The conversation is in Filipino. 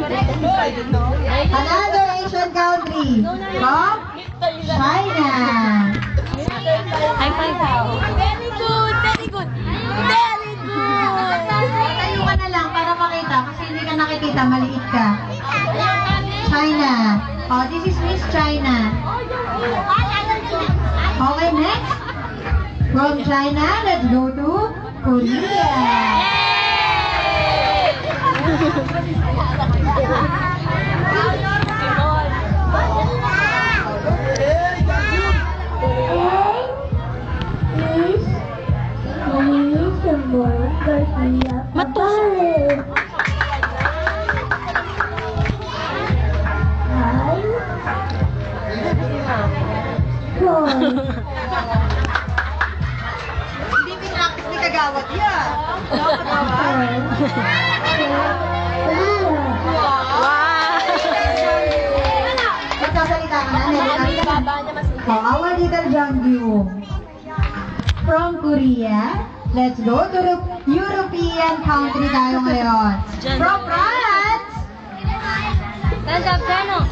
Another Asian country. From China. High five. Very good, very good. Very good. Tayo ka na lang para makita kasi hindi ka nakikita, maliit ka. China. Oh, this is Miss China. Okay, next. From China, let's go to Korea. Hindi pinakit ni Kagawad yan. Magsasalita ka na. Our little Janggyung. From Korea, let's go to the European country tayo ngayon. From France. Stand up, Jano.